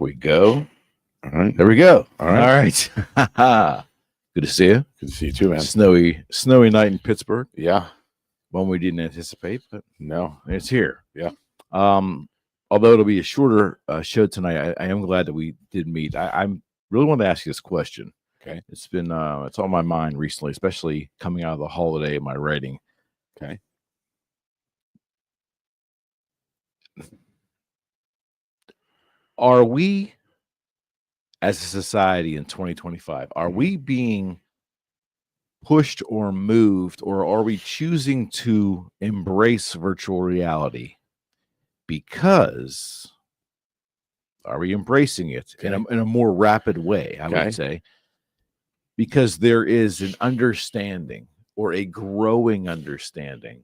We go. All right. There we go. All right. Good to see you. Good to see you too, man. Snowy night in Pittsburgh. Yeah. One we didn't anticipate, but No. it's here. Yeah. Although it'll be a shorter show tonight, I am glad that we did meet. I really want to ask you this question. Okay. It's been it's on my mind recently, especially coming out of the holiday in my writing. Okay. Are we, as a society in 2025, are we being pushed or moved, or are we choosing to embrace virtual reality? Because are we embracing it in a more rapid way, I would say? Because there is an understanding or a growing understanding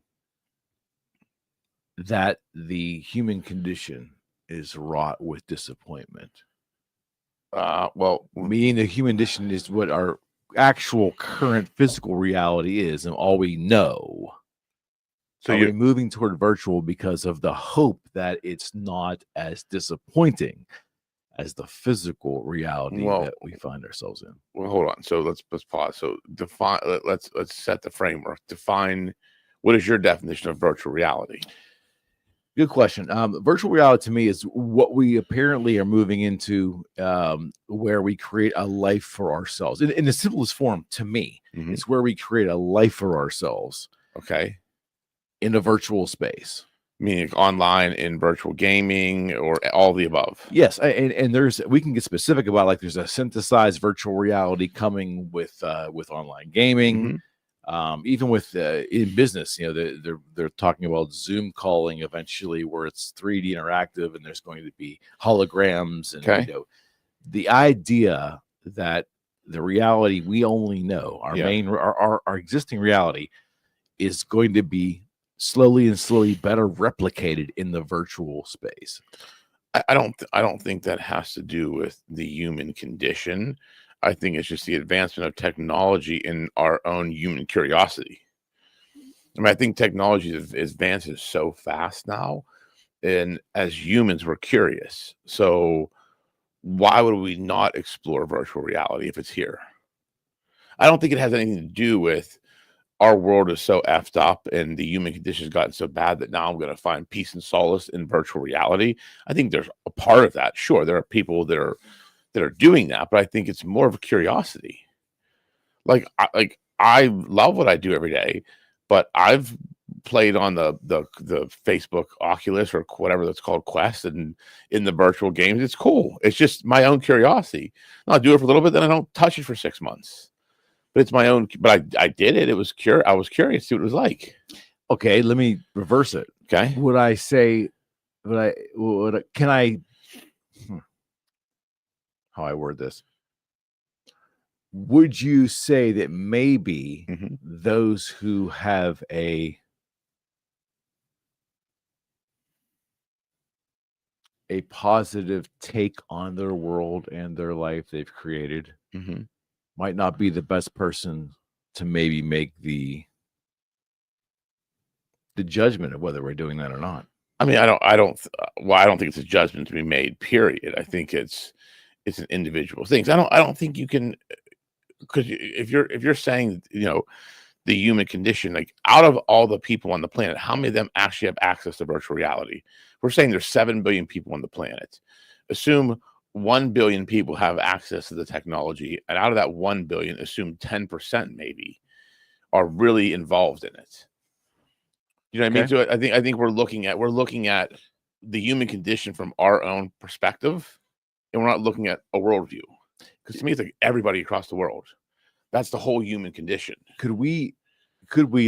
that the human condition is wrought with disappointment. Meaning the human condition is what our actual current physical reality is and all we know. So you're moving toward virtual because of the hope that it's not as disappointing as the physical reality that we find ourselves in. Well, hold on. So let's pause. So define. Let's set the framework. Define what is your definition of virtual reality? Good question. Virtual reality to me is what we apparently are moving into, where we create a life for ourselves. In the simplest form, to me, it's where we create a life for ourselves. Okay. In a virtual space. Meaning online, in virtual gaming, or all the above. Yes, and we can get specific about, like, there's a synthesized virtual reality coming with online gaming. Even with in business, they're talking about Zoom calling eventually, where it's 3D interactive, and there's going to be holograms, and the idea that the reality we only know, our existing reality, is going to be slowly better replicated in the virtual space. I don't think that has to do with the human condition. I think it's just the advancement of technology in our own human curiosity. I mean, I think technology advances so fast now, and as humans, we're curious. So why would we not explore virtual reality if it's here? I don't think it has anything to do with our world is so effed up and the human condition has gotten so bad that now I'm going to find peace and solace in virtual reality. I think there's a part of that. Sure, there are people that are doing that, but I think it's more of a curiosity. Like I love what I do every day, but I've played on the Facebook Oculus or whatever that's called, Quest, and in the virtual games. It's cool. It's just my own curiosity. I'll do it for a little bit, then I don't touch it for 6 months. But it's my own. But I did it. It was I was curious to see what it was like. Okay, let me reverse it. Okay, would I say? Can I? How I word this? Would you say that maybe those who have a positive take on their world and their life they've created might not be the best person to maybe make the judgment of whether we're doing that or not? I mean, I don't think it's a judgment to be made, period. I think it's an individual thing. I don't think you can, because if you're saying, the human condition, like, out of all the people on the planet, how many of them actually have access to virtual reality? We're saying there's 7 billion people on the planet. Assume 1 billion people have access to the technology, and out of that 1 billion, assume 10% maybe are really involved in it. You know what I mean? So I think we're looking at the human condition from our own perspective, and we're not looking at a worldview. Because to me, it's like everybody across the world. That's the whole human condition. Could we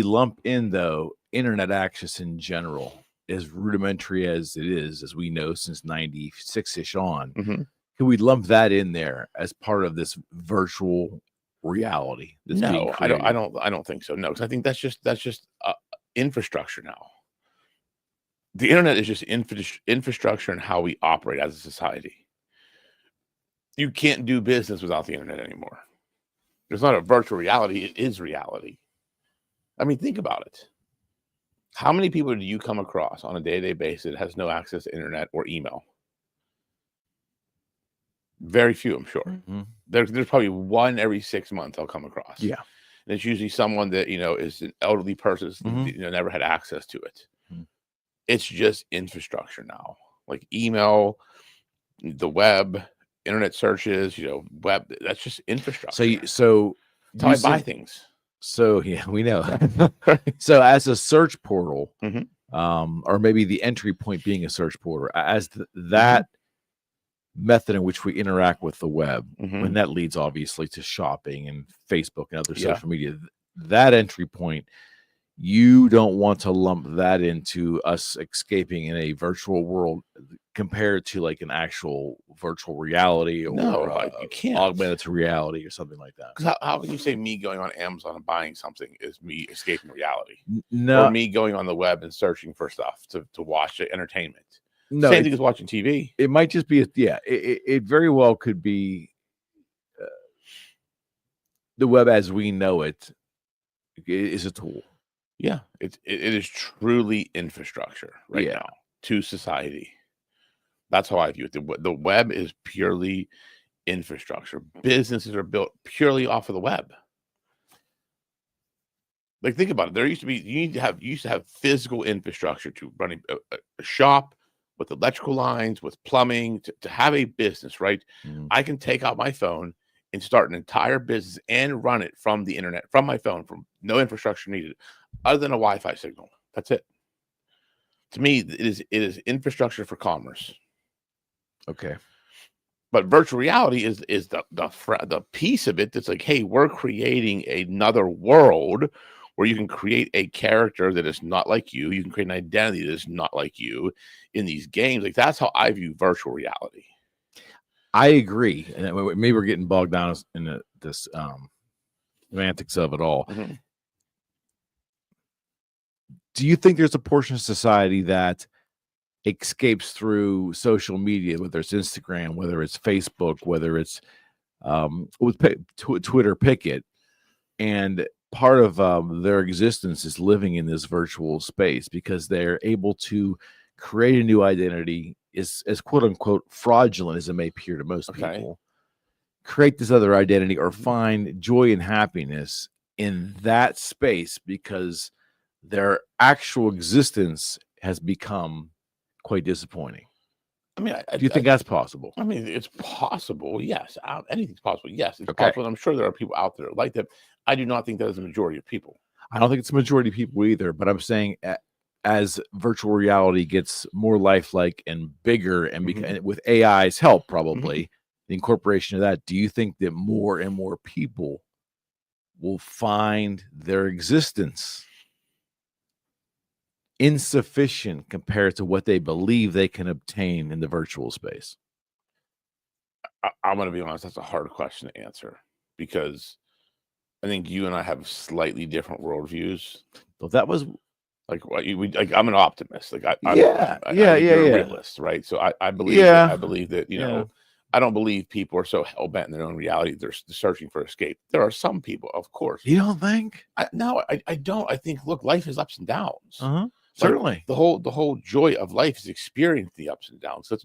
lump in, though, internet access in general, as rudimentary as it is, as we know, since 96-ish on? Can we lump that in there as part of this virtual reality? No, I don't think so. No, because I think that's just infrastructure now. The internet is just infrastructure and how we operate as a society. You can't do business without the internet anymore. There's not a virtual reality. It is reality. I mean, think about it. How many people do you come across on a day-to-day basis that has no access to internet or email? Very few, I'm sure. Mm-hmm. There's probably one every 6 months I'll come across. Yeah. And it's usually someone that, is an elderly person, never had access to it. Mm-hmm. It's just infrastructure now, like email, the web, internet searches, web. That's just infrastructure. So that's how I buy things. So yeah, we know. So as a search portal, Mm-hmm. Or maybe the entry point being a search portal, as that method in which we interact with the web, and that leads obviously to shopping and Facebook and other social media, that entry point, you don't want to lump that into us escaping in a virtual world compared to like an actual virtual reality or you can't. Augmented reality or something like that. Because how can you say me going on Amazon and buying something is me escaping reality? No. Or me going on the web and searching for stuff to watch entertainment. No, same thing as watching TV. It might just be it very well could be the web as we know it is a tool. Yeah, it is truly infrastructure now to society. That's how I view it. The web is purely infrastructure. Businesses are built purely off of the web. Like, think about it. There used to be you used to have physical infrastructure to running a shop with electrical lines, with plumbing, to have a business, right? I can take out my phone and start an entire business and run it from the internet, from my phone, from no infrastructure needed other than a Wi-Fi signal. That's it. To me, it is infrastructure for commerce. Okay. But virtual reality is the piece of it that's like, hey, we're creating another world where you can create a character that is not like you. You can create an identity that is not like you in these games. Like, that's how I view virtual reality. I agree. And maybe we're getting bogged down in this semantics of it all. Do you think there's a portion of society that escapes through social media, whether it's Instagram, whether it's Facebook, whether it's with Twitter, pick it, and part of their existence is living in this virtual space because they're able to create a new identity, is as quote unquote fraudulent as it may appear to most people, create this other identity or find joy and happiness in that space because their actual existence has become quite disappointing. I mean, do you think that's possible? I mean, it's possible. Yes. Anything's possible. Yes, it's possible. And I'm sure there are people out there like that. I do not think that is the majority of people. I don't think it's the majority of people either, but I'm saying as virtual reality gets more lifelike and bigger and with AI's help, probably the incorporation of that, do you think that more and more people will find their existence insufficient compared to what they believe they can obtain in the virtual space? I'm going to be honest, that's a hard question to answer because I think you and I have slightly different worldviews. Well, that was like I'm an optimist. Like I'm a realist, right? So I believe I believe that I don't believe people are so hell bent in their own reality they're searching for escape. There are some people, of course. You don't think? No, I don't. I think look, life is ups and downs. Certainly, the whole joy of life is experiencing the ups and downs. That's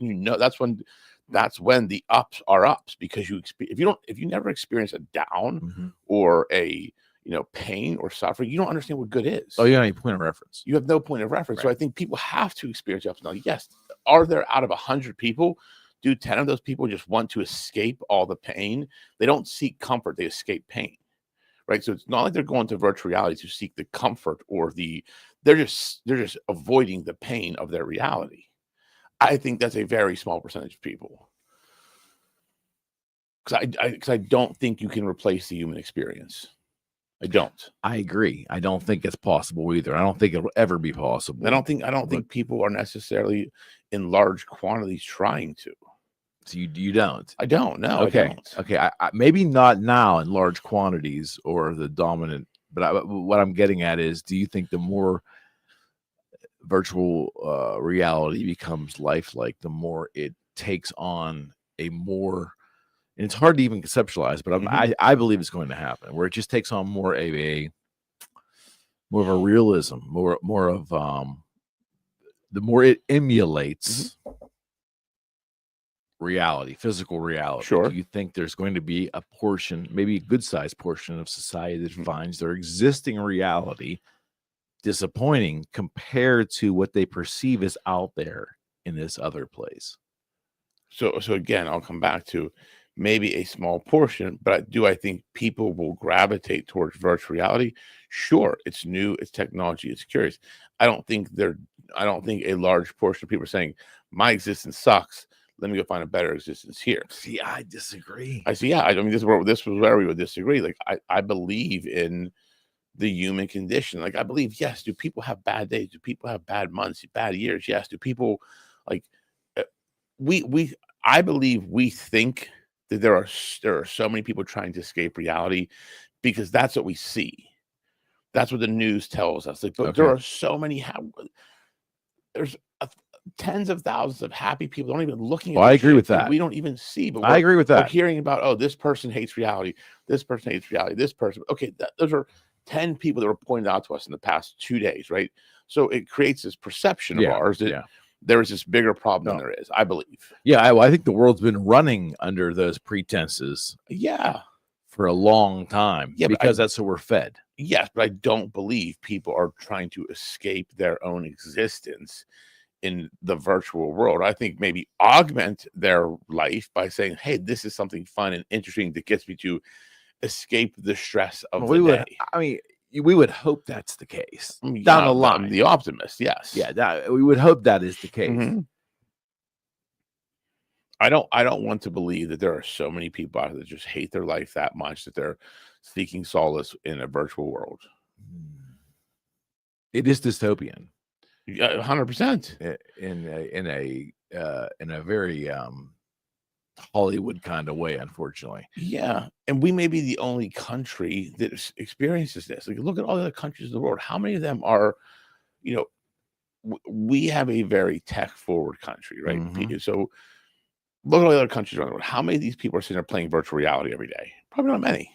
when that's when the ups are ups because if you never experience a down or a pain or suffering, you don't understand what good is. Oh, you don't have any point of reference. You have no point of reference. Right. So I think people have to experience ups and downs. Yes, are there out of 100 people? Do 10 of those people just want to escape all the pain? They don't seek comfort; they escape pain. Right. So it's not like they're going to virtual reality to seek the comfort or they're just avoiding the pain of their reality. I think that's a very small percentage of people. Because I don't think you can replace the human experience. I don't. I agree. I don't think it's possible either. I don't think it'll ever be possible. I don't think people are necessarily in large quantities trying to. So you don't? I don't. No. Okay. I don't. Okay. I maybe not now in large quantities or the dominant. But what I'm getting at is, do you think the more virtual reality becomes lifelike, the more it takes on a more, and it's hard to even conceptualize, but I believe it's going to happen, where it just takes on more of a realism, more of the more it emulates reality, physical reality, Sure. do you think there's going to be a portion, maybe a good-sized portion of society that finds their existing reality disappointing compared to what they perceive is out there in this other place? So again, I'll come back to maybe a small portion, but I think people will gravitate towards virtual reality. Sure, it's new, it's technology, it's curious. I don't think a large portion of people are saying my existence sucks. Let me go find a better existence here. See, I disagree. I see. Yeah, I mean, this was where we would disagree. Like, I believe in the human condition. Like, I believe, yes, do people have bad days? Do people have bad months, bad years? Yes. Do people like I believe we think that there are so many people trying to escape reality because that's what we see. That's what the news tells us. Like, but there are so many. There's tens of thousands of happy people don't even looking at. I agree with that. We don't even see. But I agree with that. We're hearing about, oh, this person hates reality. This person hates reality. This person. Okay, those are 10 people that were pointed out to us in the past 2 days, right? So it creates this perception of ours that there is this bigger problem than there is, I believe. Yeah, I think the world's been running under those pretenses. Yeah. For a long time. Yeah, because that's what we're fed. Yes, but I don't believe people are trying to escape their own existence in the virtual world. I think maybe augment their life by saying, hey, this is something fun and interesting that gets me to escape the stress of the day. I mean, we would hope that's the case down the line. I'm the optimist, yes. Yeah, we would hope that is the case. Mm-hmm. I don't want to believe that there are so many people out there that just hate their life that much that they're seeking solace in a virtual world. It is dystopian. 100%. In a very Hollywood kind of way, unfortunately. Yeah, and we may be the only country that experiences this. Like, look at all the other countries in the world. How many of them are, we have a very tech-forward country, right? Mm-hmm. So look at all the other countries around the world. How many of these people are sitting there playing virtual reality every day? Probably not many.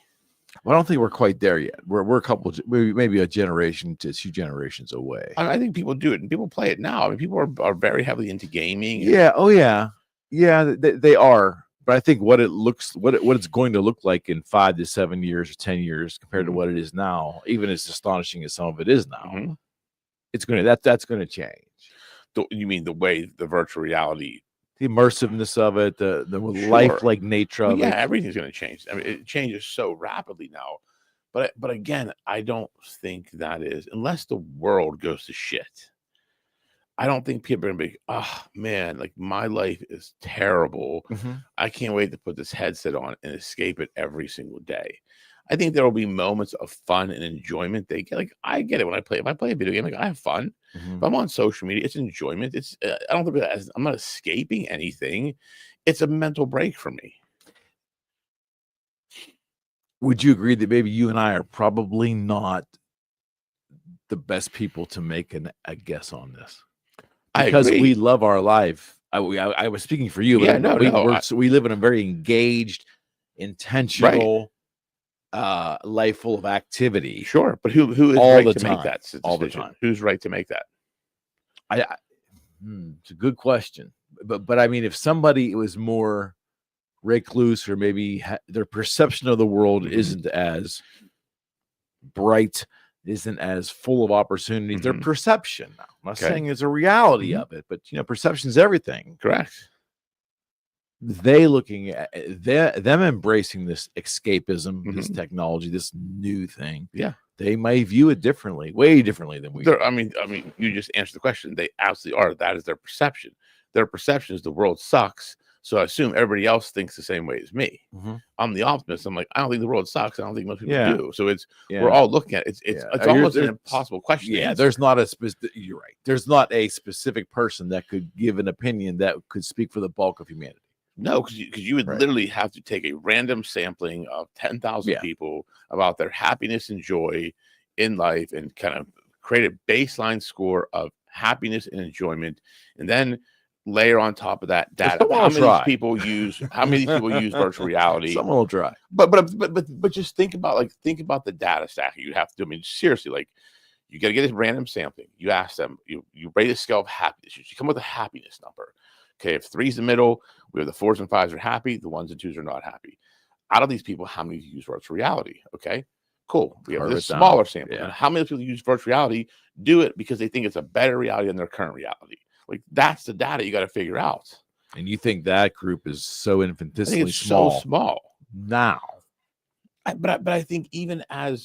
Well, I don't think we're quite there yet. We're a couple, maybe a generation to 2 generations away. I think people do it, and people play it now. I mean, people are very heavily into gaming. Yeah. Oh, yeah. Yeah, they are. But I think what it's going to look like in 5 to 7 years or 10 years compared to what it is now, even as astonishing as some of it is now, it's going to that's going to change. You mean the way the virtual reality, the immersiveness of it, the lifelike nature of it? Yeah, everything's going to change. I mean, it changes so rapidly now. But again, I don't think that is, unless the world goes to shit. I don't think people are going to be, oh, man, like, my life is terrible. Mm-hmm. I can't wait to put this headset on and escape it every single day. I think there will be moments of fun and enjoyment. Like, I get it when if I play a video game, like, I have fun. Mm-hmm. If I'm on social media, it's enjoyment. It's I don't think I'm not escaping anything. It's a mental break for me. Would you agree that maybe you and I are probably not the best people to make a guess on this? Because we love our life. I was speaking for you. But we live in a very engaged, intentional life full of activity. Sure, but who is right to make that decision? All the time. Who's right to make that? It's a good question. But I mean, if somebody was more recluse, or maybe their perception of the world isn't as bright, isn't as full of opportunities, their perception. Now, I'm not saying it's a reality of it, but perception is everything. Correct. They looking at them embracing this escapism, this technology, this new thing. Yeah, they may view it differently, way differently than we do. I mean, you just answered the question. They absolutely are. That is their perception. Their perception is the world sucks. So I assume everybody else thinks the same way as me. Mm-hmm. I'm the optimist. I'm like, I don't think the world sucks. I don't think most people do. So we're all looking at it. It's almost an impossible question. Yeah, there's not a specific. You're right. There's not a specific person that could give an opinion that could speak for the bulk of humanity. No, because you would literally have to take a random sampling of 10,000 people about their happiness and joy in life and kind of create a baseline score of happiness and enjoyment, and then layer on top of that data. How many people use virtual reality? Someone will try. But just think about the data stack you have to do. I mean, seriously, like, you got to get a random sampling. You ask them, you rate a scale of happiness. You come with a happiness number. Okay, if 3's the middle, we have the 4s and 5s are happy, the 1s and 2s are not happy. Out of these people, how many use virtual reality? Okay, cool. We have this smaller sample. Yeah. And how many people use virtual reality do it because they think it's a better reality than their current reality? Like, that's the data you got to figure out. And you think that group is so infinitesimally I think it's small so small now? But I think even I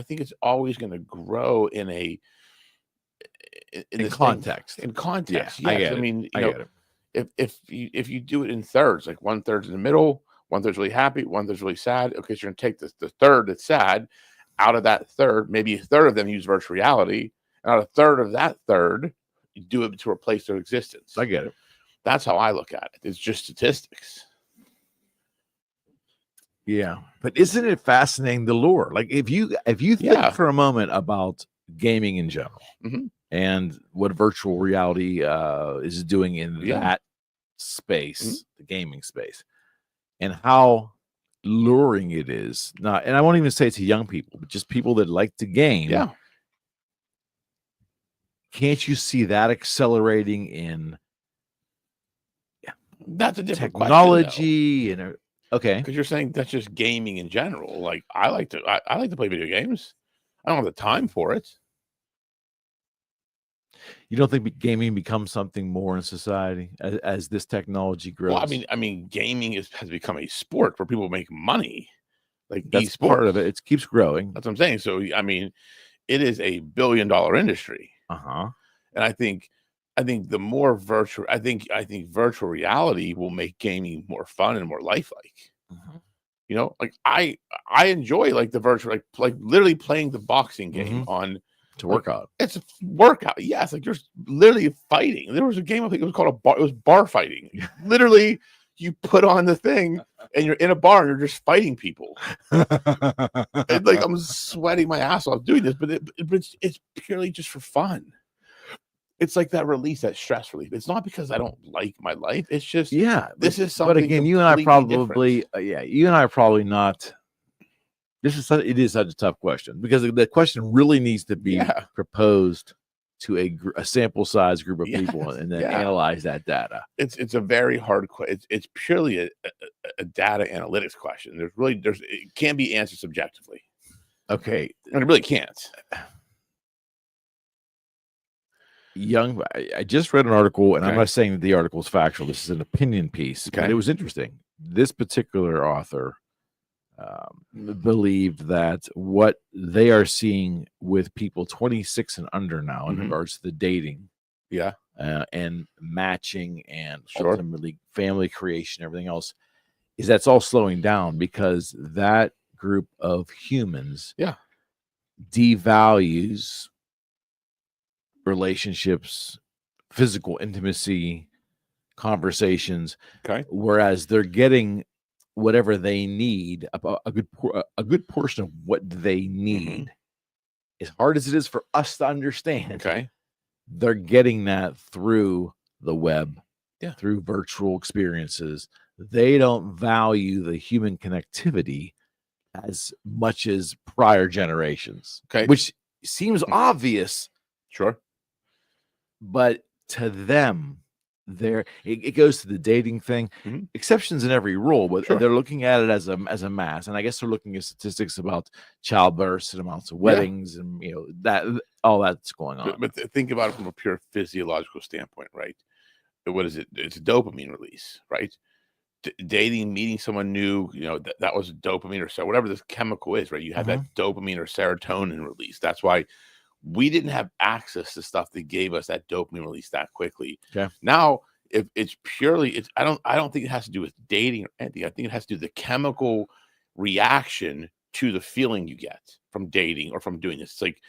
think it's always going to grow in context. In context, yeah, yes. I mean, I get it. if you do it in thirds, like 1/3 in the middle, 1/3 really happy, 1/3 really sad. Okay, so you're gonna take the third that's sad. Out of that third, maybe a third of them use virtual reality, and out of a third of that third, you do it to replace their existence. I get it. That's how I look at it. It's just statistics. Yeah, but isn't it fascinating, the lore? Like, if you think for a moment about gaming in general and what virtual reality is doing in that space, the gaming space, and how luring it is. Not, and I won't even say it's to young people, but just people that like to game. Yeah. Can't you see that accelerating in that's a different technology question, and okay, because you're saying that's just gaming in general. Like, I like to play video games. I don't have the time for it. You don't think gaming becomes something more in society as this technology grows? Well, I mean, gaming has become a sport where people make money. Like, that's part of it. It keeps growing. That's what I'm saying. So, I mean, it is a $1 billion industry. And I think the more virtual, I think virtual reality will make gaming more fun and more lifelike. You know, like I enjoy like the virtual, like literally playing the boxing game on to work out. It's a workout. Yes, like you're literally fighting. There was a game, I think it was called it was bar fighting. Literally, you put on the thing and you're in a bar and you're just fighting people. And, like, I'm sweating my ass off doing this, but it's purely just for fun. It's like that release, that stress relief. It's not because I don't like my life. It's just this is something. But again, you and I probably you and I are probably not. It is such a tough question, because the question really needs to be proposed to a sample size group of people and then analyze that data. It's a very hard question. It's purely a data analytics question. It can't be answered subjectively. Okay, and it really can't. I just read an article, and I'm not saying that the article is factual. This is an opinion piece, but it was interesting. This particular author believed that what they are seeing with people 26 and under now in regards to the dating, and matching, and ultimately family creation, everything else, is that's all slowing down, because that group of humans devalues relationships, physical intimacy, conversations, whereas they're getting whatever they need, a good portion of what they need, as hard as it is for us to understand. They're getting that through the web, through virtual experiences. They don't value the human connectivity as much as prior generations, which seems obvious. But to them, it goes to the dating thing. Exceptions in every rule, but they're looking at it as a mass. And I guess they're looking at statistics about childbirths and amounts of weddings, and that all that's going on. But think about it from a pure physiological standpoint, right? What is it? It's a dopamine release, right? Dating, meeting someone new, that was dopamine, or so whatever this chemical is, right? You have that dopamine or serotonin release. That's why we didn't have access to stuff that gave us that dopamine release that quickly. Now, if it's purely, I don't think it has to do with dating or anything. I think it has to do with the chemical reaction to the feeling you get from dating or from doing this. It's like,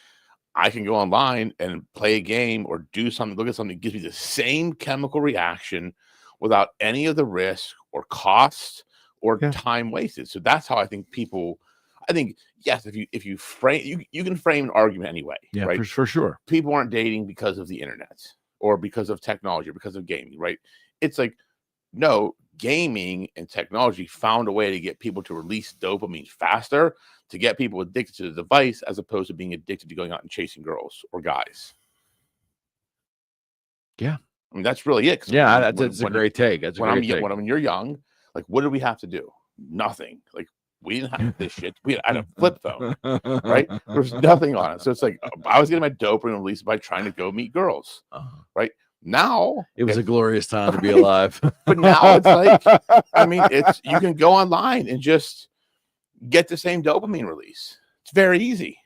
I can go online and play a game or do something, look at something that gives me the same chemical reaction without any of the risk or cost or time wasted. So that's how I think yes, if you frame, you can frame an argument anyway, right? For sure. People aren't dating because of the internet or because of technology or because of gaming, right? It's like, no, gaming and technology found a way to get people to release dopamine faster, to get people addicted to the device, as opposed to being addicted to going out and chasing girls or guys. I mean, that's really it. Yeah, that's a great take. That's a great take. When you're young, like, what did we have to do? Nothing. Like, we didn't have this shit. We had a flip phone, right? There was nothing on it. So it's like I was getting my dopamine released by trying to go meet girls, right? Now it was a glorious time to be alive. But now it's like, I mean, you can go online and just get the same dopamine release. It's very easy.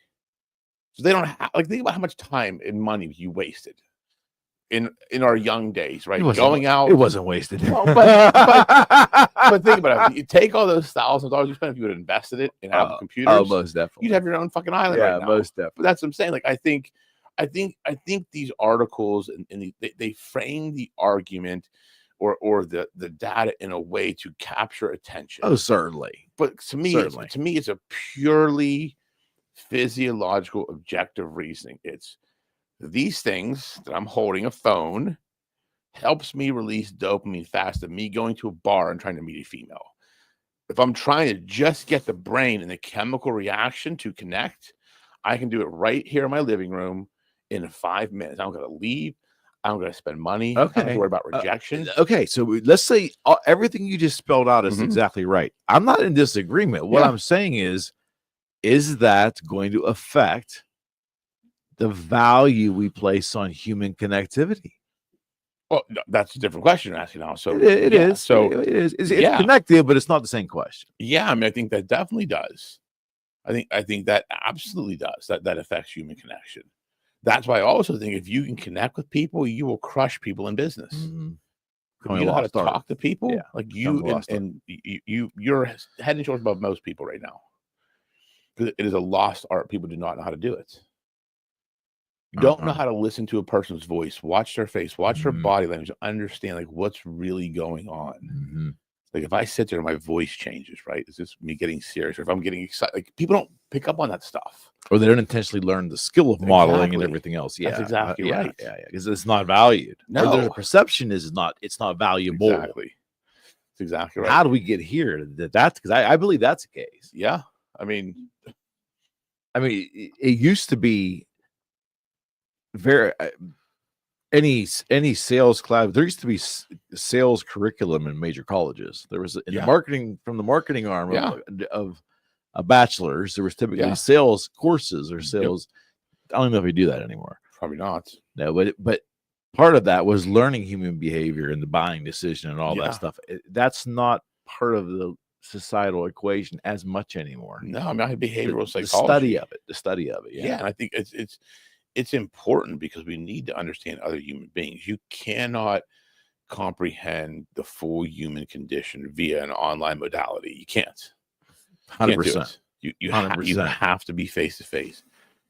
So they don't have, like, think about how much time and money you wasted in our young days, right? Going out, it wasn't wasted. Well, but think about it. You take all those thousands of dollars you spent if you would have invested it in Apple computers. Oh, most definitely. You'd have your own fucking island right now. Most definitely. But that's what I'm saying. Like, I think these articles and they frame the argument or the data in a way to capture attention. Oh, certainly. But to me, it's a purely physiological, objective reasoning. It's these things that I'm holding, a phone, helps me release dopamine faster than me going to a bar and trying to meet a female. If I'm trying to just get the brain and the chemical reaction to connect, I can do it right here in my living room in 5 minutes. I don't got to leave. I don't got to spend money. Okay. I don't have to worry about rejection. Okay, so let's say everything you just spelled out is exactly right. I'm not in disagreement. What I'm saying is that going to affect the value we place on human connectivity? Well, that's a different question you're asking now. So it is. So it is. It's connected, but it's not the same question. Yeah, I mean, I think that definitely does. I think that absolutely does. That affects human connection. That's why I also think if you can connect with people, you will crush people in business. You know how to talk to people, like you're head and shoulders above most people right now. Because it is a lost art. People do not know how to do it. You don't know how to listen to a person's voice, watch their face, watch their body language, understand like what's really going on. Like if I sit there and my voice changes, right? Is this me getting serious? Or if I'm getting excited, like people don't pick up on that stuff. Or they don't intentionally learn the skill of modeling and everything else. Yeah, that's exactly right. Yeah, because it's not valued. No, or there's a perception it's not valuable. Exactly. That's exactly right. How do we get here? That's because I believe that's the case. Yeah. I mean, it used to be very any sales class. There used to be sales curriculum in major colleges. There was the marketing arm of a bachelor's. There was typically sales courses or sales. I don't know if we do that anymore. Probably not. No, but part of that was learning human behavior and the buying decision and all that stuff. That's not part of the societal equation as much anymore. No, I mean, I had behavioral psychology. The study of it. Yeah, and I think it's important because we need to understand other human beings. You cannot comprehend the full human condition via an online modality. You can't. 100%. You have to be face to face.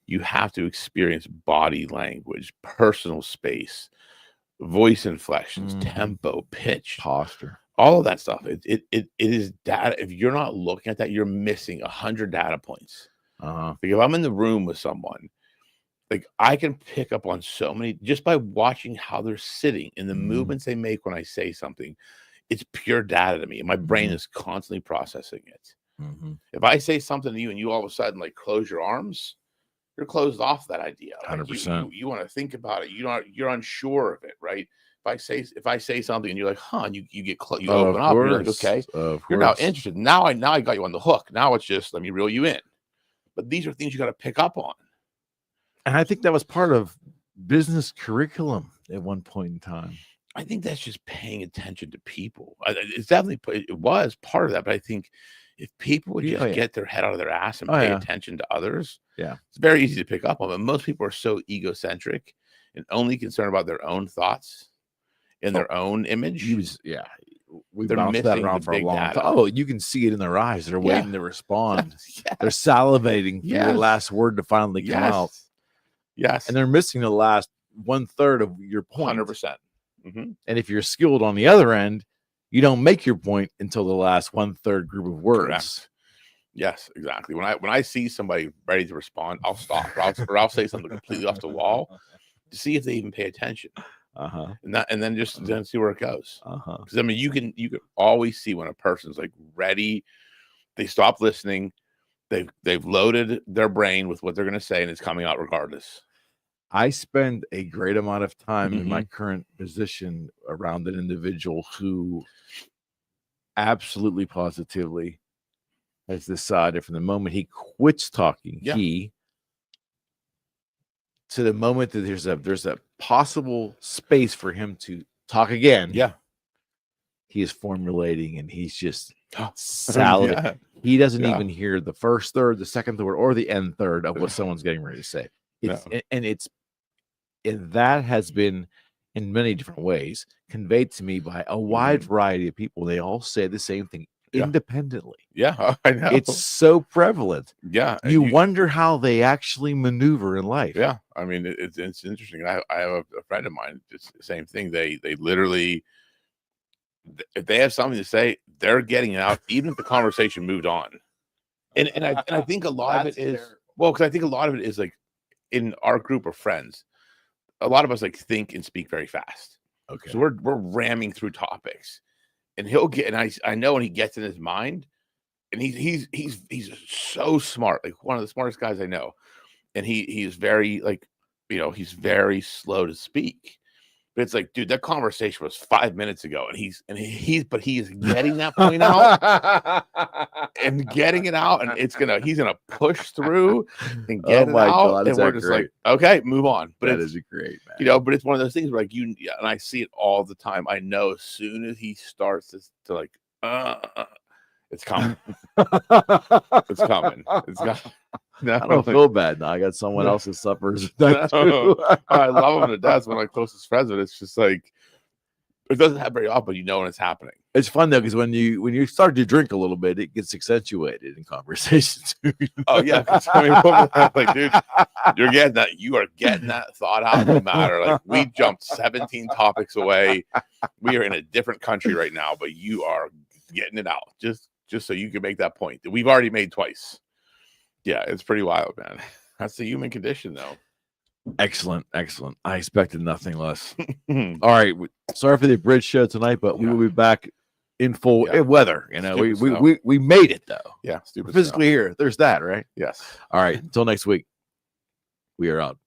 You have to experience body language, personal space, voice inflections, tempo, pitch, posture, all of that stuff. It is data. If you're not looking at that, you're missing 100 data points. Like if I'm in the room with someone, like I can pick up on so many just by watching how they're sitting and the movements they make when I say something. It's pure data to me. And my brain is constantly processing it. If I say something to you and you all of a sudden like close your arms, you're closed off that idea. 100%. You want to think about it. You're unsure of it, right? If I say something and you're like, huh, and you get you open up, you're like, okay, you're now interested. Now I got you on the hook. Now it's just let me reel you in. But these are things you got to pick up on. And I think that was part of business curriculum at one point in time. I think that's just paying attention to people. It's definitely it was part of that, but I think if people would just get their head out of their ass and pay attention to others, it's very easy to pick up on. But most people are so egocentric and only concerned about their own thoughts and their own image. We've bounced that around for a long time. Oh, you can see it in their eyes. They're waiting to respond. They're salivating for the last word to finally come out. Yes. And they're missing the last 1/3 of your point. 100%. And if you're skilled on the other end, you don't make your point until the last 1/3 group of words. Correct. Yes, exactly. When I see somebody ready to respond, I'll stop or I'll say something completely off the wall to see if they even pay attention. And then just see where it goes. Because I mean, you can always see when a person's like ready. They stop listening. They've loaded their brain with what they're going to say, and it's coming out regardless. I spend a great amount of time in my Mhm. current position around an individual who absolutely positively has decided from the moment he quits talking, Yeah. he to the moment that there's a possible space for him to talk again. Yeah. He is formulating and he's just Oh, salad. yeah. He doesn't Yeah. even hear the first third, the second third, or the end third of what someone's getting ready to say. It's No. and that has been in many different ways conveyed to me by a wide variety of people. They all say the same thing Yeah. independently. Yeah, I know. It's so prevalent. Yeah. You wonder how they actually maneuver in life. Yeah. I mean, it's interesting. I have a friend of mine, it's the same thing. They literally, if they have something to say, they're getting it out, even if the conversation moved on. And I think a lot of it is because I think a lot of it is like in our group of friends, a lot of us like think and speak very fast. Okay. So we're ramming through topics, and he'll get, and I know when he gets in his mind, and he's so smart, like one of the smartest guys I know, and he is very like, he's very slow to speak. But it's like, dude, that conversation was 5 minutes ago, and he is getting that point out and getting it out, and he's gonna push through and get it out, God, and we're just like, okay, move on. But that is great, man. but it's one of those things where like and I see it all the time. I know as soon as he starts to like, it's coming, it's coming, it's coming. No, I don't feel bad now. I got someone else that suffers with that too. I love him to death. It's one of my closest friends, but it's just like it doesn't happen very often, but when it's happening. It's fun though, because when you start to drink a little bit, it gets accentuated in conversations. Oh yeah, I mean, like, dude, you are getting that thought out no matter. Like, we jumped 17 topics away. We are in a different country right now, but you are getting it out just so you can make that point that we've already made twice. Yeah, it's pretty wild, man. That's the human condition, though. Excellent. I expected nothing less. All right, sorry for the bridge show tonight, but we will be back in full weather. We made it though. Yeah, stupid. Physically here. There's that, right? Yes. All right. Until next week. We are out.